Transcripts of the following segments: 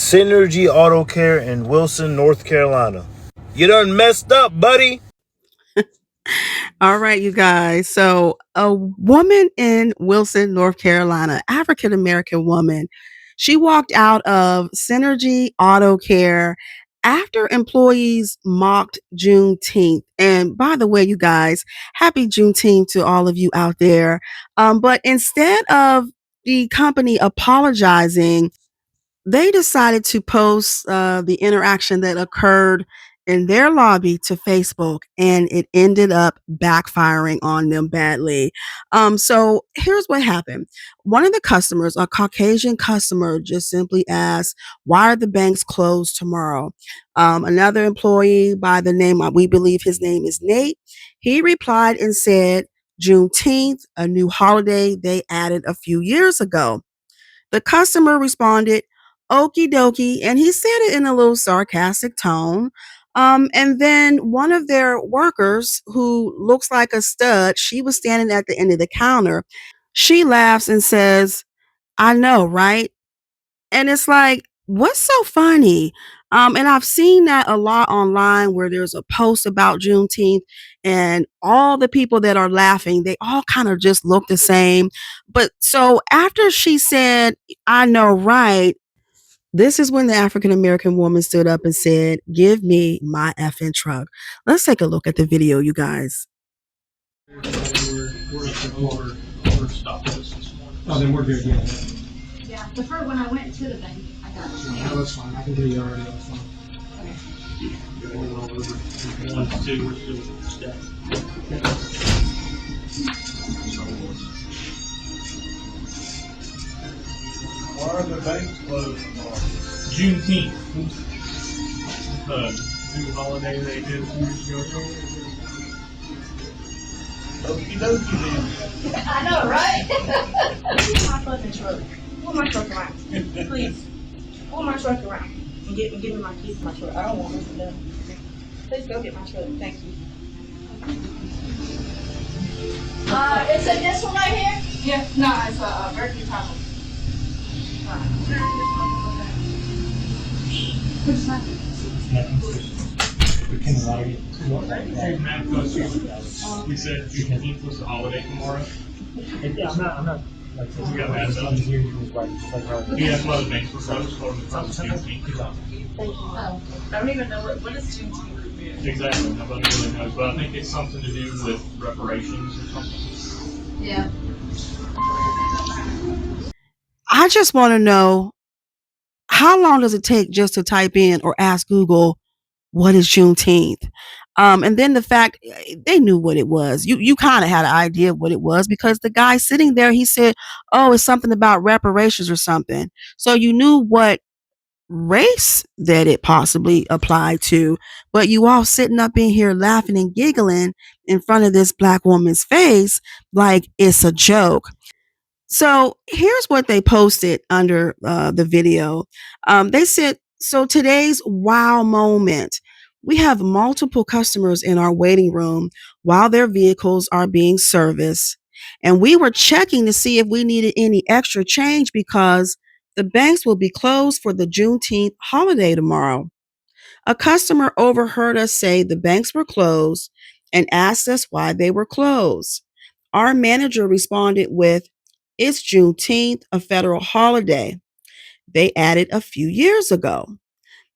Synergyautocare in Wilson, North Carolina. You done messed up, buddy. All right, you guys. So, a woman in Wilson, North Carolina, African American woman, she walked out of Synergy Auto Care after employees mocked Juneteenth. And by the way, you guys, happy Juneteenth to all of you out there. But instead of the company apologizing, they decided to post the interaction that occurred in their lobby to Facebook, and it ended up backfiring on them badly. So here's what happened. One of the customers, a Caucasian customer, just simply asked, "Why are the banks closed tomorrow?" Another employee by the name, we believe his name is Nate, he replied and said, "Juneteenth, a new holiday they added a few years ago." The customer responded, "Okie dokie," and he said it in a little sarcastic tone. And then one of their workers, who looks like a stud, she was standing at the end of the counter. She laughs and says, "I know, right?" And it's like, what's so funny? And I've seen that a lot online where there's a post about Juneteenth and all the people that are laughing, they all kind of just look the same. But so after she said, "I know, right?" This is when the African American woman stood up and said, "Give me my effing truck." Let's take a look at the video, you guys. Overstocked this morning. Oh, then we're good, yeah. Yeah, the first when I went to the bank, I got it. No, that's fine. I can do you already. That's fine. Going all over. 1 to 2, we're still stacked. Why are the banks closed? Juneteenth. New holiday they did a few years ago. Okie dokie then. I know, right? My fucking truck. Pull my truck around, please. Pull my truck around and give me my keys to my truck. I don't want this done. Please go get my truck. Thank you. Is it this one right here? Yeah, no, it's a Berkeley problem. What's that? We can allow you. Hey, Matt, we said Juneteenth was the holiday tomorrow. Yeah, I'm not. Like, We got mad about it. here. He was like, Yeah, that's why the banks were closed for the Juneteenth. I don't even know what is Juneteenth. Exactly, nobody really knows, but I think it's something to do with reparations or something. Yeah. I just want to know, how long does it take just to type in or ask Google, "What is Juneteenth?" And then the fact they knew what it was. You kind of had an idea of what it was because the guy sitting there, he said, "Oh, it's something about reparations or something." So you knew what race that it possibly applied to, but you all sitting up in here laughing and giggling in front of this black woman's face like it's a joke. So here's what they posted under the video. They said, "So today's wow moment. We have multiple customers in our waiting room while their vehicles are being serviced. And we were checking to see if we needed any extra change because the banks will be closed for the Juneteenth holiday tomorrow. A customer overheard us say the banks were closed and asked us why they were closed. Our manager responded with, 'It's Juneteenth, a federal holiday they added a few years ago.'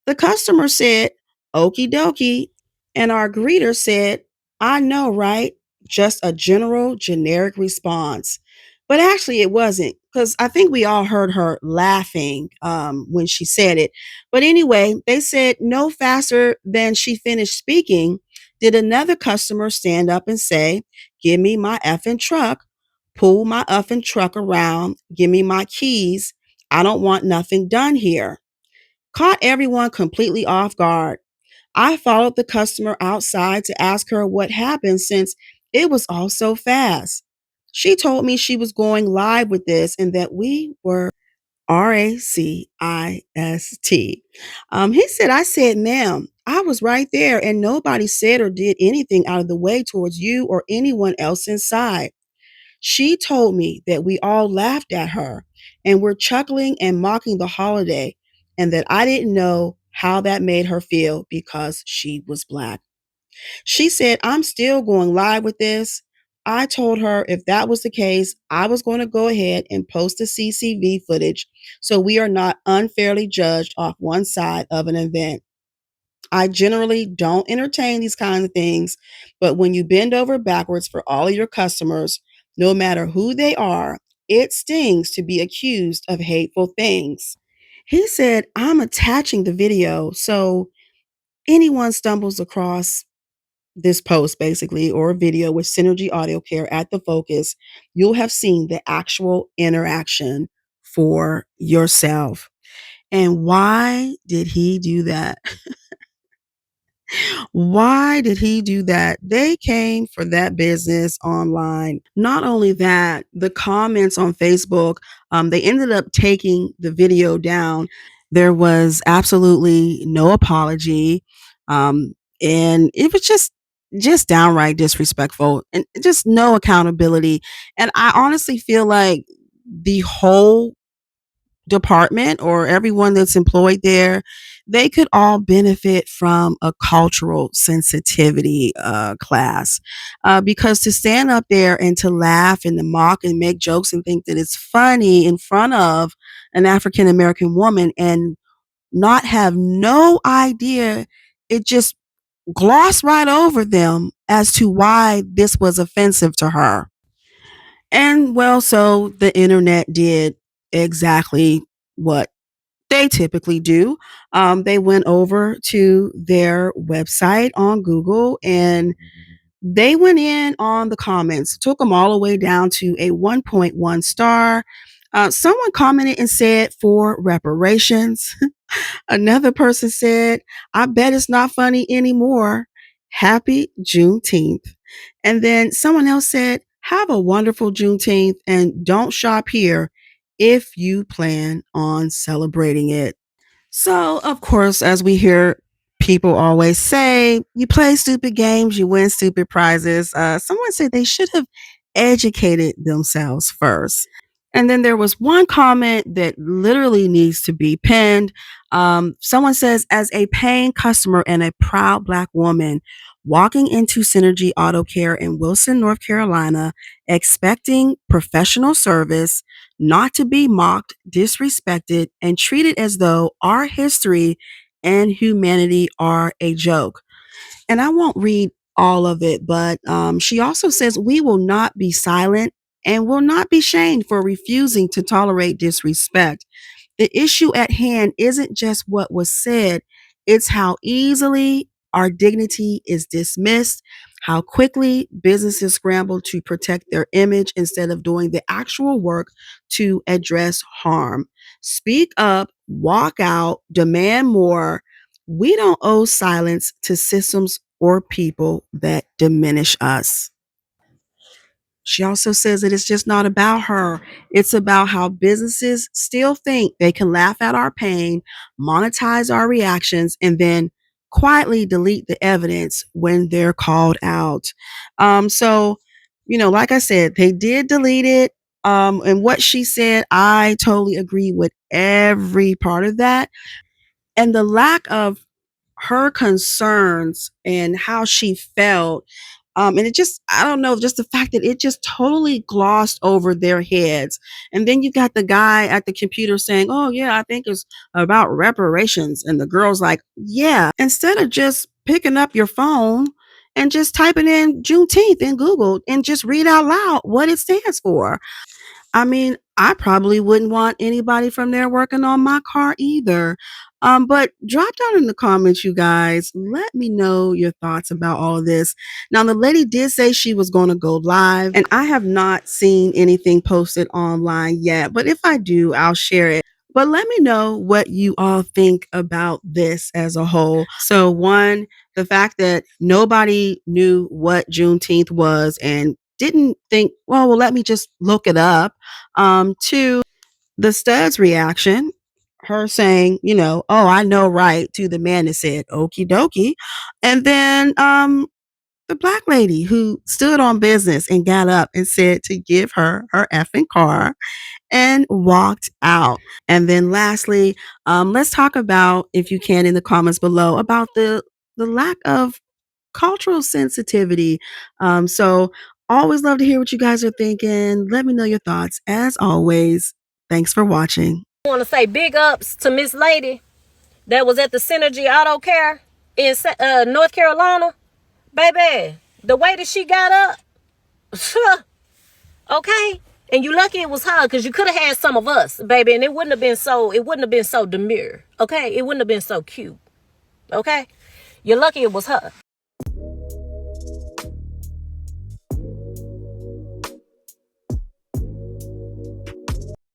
The customer said, 'Okie dokie,' and our greeter said, 'I know, right?' Just a general, generic response. But actually, it wasn't, because I think we all heard her laughing when she said it. But anyway, they said no faster than she finished speaking did another customer stand up and say, 'Give me my effing truck, pull my effing truck around, give me my keys. I don't want nothing done here.' Caught everyone completely off guard. I followed the customer outside to ask her what happened since it was all so fast. She told me she was going live with this and that we were racist. He said, I said, 'Ma'am, I was right there and nobody said or did anything out of the way towards you or anyone else inside.' She told me that we all laughed at her and were chuckling and mocking the holiday. and that I didn't know how that made her feel because she was Black. She said, I'm still going live with this. I told her if that was the case, I was going to go ahead and post the CCV footage so we are not unfairly judged off one side of an event. I generally don't entertain these kinds of things, but when you bend over backwards for all of your customers, no matter who they are, it stings to be accused of hateful things. He said, I'm attaching the video so anyone stumbles across this post basically or video with Synergy Audio Care at the focus, you'll have seen the actual interaction for yourself. And why did he do that? Why did he do that? They came for that business online. Not only that, the comments on Facebook, they ended up taking the video down. There was absolutely no apology. And it was just downright disrespectful and just no accountability. And I honestly feel like the whole department or everyone that's employed there, they could all benefit from a cultural sensitivity class. Because to stand up there and to laugh and to mock and make jokes and think that it's funny in front of an African American woman and not have no idea, it just glossed right over them as to why this was offensive to her. And well, so the internet did exactly what they typically do. They went over to their website on Google and they went in on the comments, took them all the way down to a 1.1 star. Someone commented and said for reparations. Another person said, I bet it's not funny anymore. Happy Juneteenth. And then someone else said, have a wonderful Juneteenth and don't shop here if you plan on celebrating it. So, of course, as we hear people always say, you play stupid games, you win stupid prizes. Someone said they should have educated themselves first. And then there was one comment that literally needs to be pinned. Someone says, as a paying customer and a proud Black woman walking into Synergy Auto Care in Wilson, North Carolina, expecting professional service, not to be mocked, disrespected, and treated as though our history and humanity are a joke. And I won't read all of it, but she also says, we will not be silent and will not be shamed for refusing to tolerate disrespect. The issue at hand isn't just what was said, it's how easily our dignity is dismissed, how quickly businesses scramble to protect their image instead of doing the actual work to address harm. Speak up, walk out, demand more. We don't owe silence to systems or people that diminish us. She also says that it's just not about her. It's about how businesses still think they can laugh at our pain, monetize our reactions, and then quietly delete the evidence when they're called out. So, like I said, they did delete it. And what she said, I totally agree with every part of that. And the lack of her concerns and how she felt. And it just, I don't know, just the fact that it just totally glossed over their heads. And then you got the guy at the computer saying, oh, yeah, I think it's about reparations. And the girl's like, yeah, instead of just picking up your phone and just typing in Juneteenth in Google and just read out loud what it stands for. I mean, I probably wouldn't want anybody from there working on my car either. But drop down in the comments, you guys. Let me know your thoughts about all of this. Now, the lady did say she was going to go live, and I have not seen anything posted online yet. But if I do, I'll share it. But let me know what you all think about this as a whole. So, one, the fact that nobody knew what Juneteenth was and didn't think, well, let me just look it up. Two, the stud's reaction, her saying, oh, I know, right, to the man that said, okie dokie. And then the black lady who stood on business and got up and said to give her effing car and walked out. And then lastly, let's talk about, if you can, in the comments below, about the lack of cultural sensitivity. So always love to hear what you guys are thinking. Let me know your thoughts. As always, thanks for watching. I want to say big ups to Miss Lady that was at the Synergyautocare in North Carolina. Baby, the way that she got up, okay? And you lucky it was her, because you could have had some of us, baby, and it wouldn't have been so demure, okay? It wouldn't have been so cute, okay? You're lucky it was her.